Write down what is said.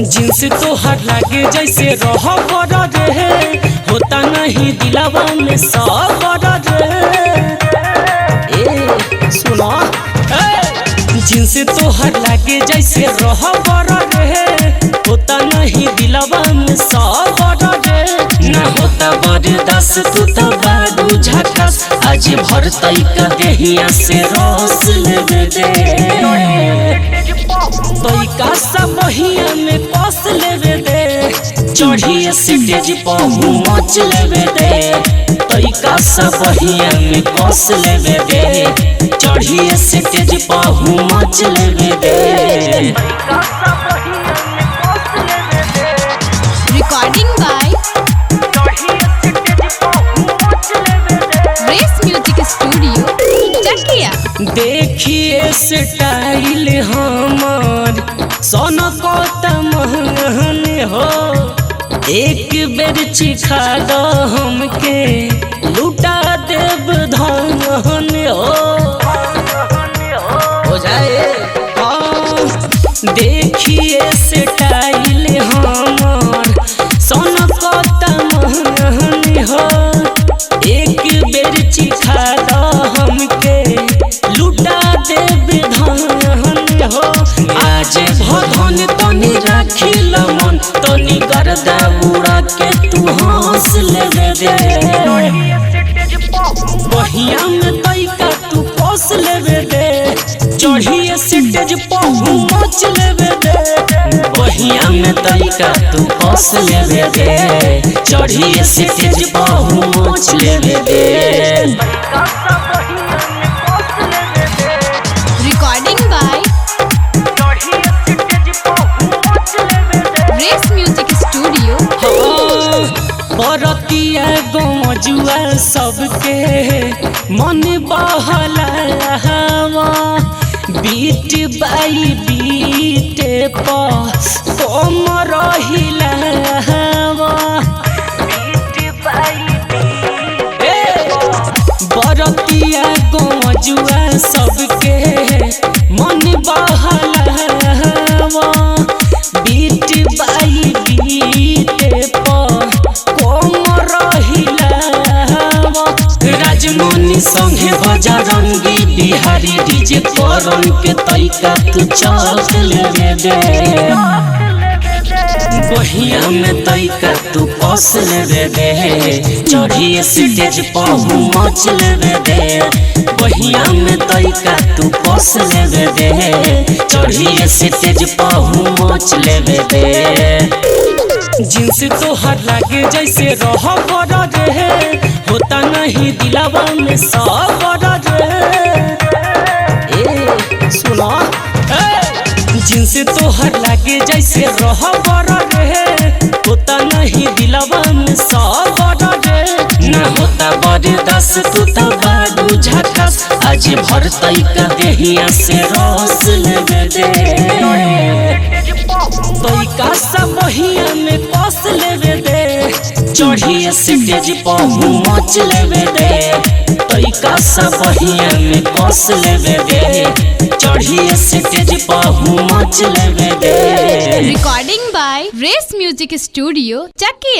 Jeans तोहर लागे जैसे रह रे, होता नहीं दिलावा में सबर रे। ए सुनो जींस तोहर लागे जैसे रह रे, होता नहीं दिलावा में सबर रे। ना होता बर्दाश्त तू तो बारू झकास, आज भर तैका देहिया से रस लेवे दे। तैका सब बहिया में कस लेवे दे, चढ़िए स्टेज पर मच लेवे दे। तैका सब बहिया में कस लेवे दे, चढ़िए स्टेज पर मच लेवे दे। Recording by race music studio Chakiya. देखिए स्टाइल हमार सोना को तमहन हो, एक बेर चिखा दो हमके लुटा देव धन हो जाए। देखिए स्टाइल हमार सोना को तमहन हो, एक बेर चिखा दो हमके लुटा देव धन हो। आज भधन तनी राखिल मन, तनी गर्दा उड़ा के तू हंस लेवे दे। बहिया में तैका तू कस लेवे दे, चढ़िए स्टेज पर मच लेवे दे। बहिया में तैका तू कस लेवे दे, चढ़िए स्टेज पर मच लेवे दे। Recording by race music studio. बरतिया गजुआ सबके मन बहलावा, बीट बाई बीट कम रहिलावा। बरतिया गजुआ सबके मन बहलावा, बीट बाई बीट कम रहिलावा। राजमणि संगे बजरंगी बिहारी डीजे करन के तैका तू चख लेवे दे। बहिया में तैका तू कस लेवे दे, चढ़िए स्टेज पर मच लेवे दे। बहिया में तैका तू कस लेवे दे, चढ़िए स्टेज पर मच लेवे दे। जींस तोहर लागे जैसे रह रे, होता नहीं दिलावा में सबर रे। ए सुनो जींस तोहर लागे जैसे रह रे, होता नहीं दिलावा में सबर रे। ना होता बर्दाश्त तू तो बारू झकास, आज भर तैका देहिया से रस लेवे दे। तैका सब बहिया में कस लेवे दे, चढ़िए स्टेज पर मच लेवे दे। तैका सब बहिया में कस लेवे दे, चढ़िए स्टेज पर मच लेवे दे। Recording by race music studio Chakiya.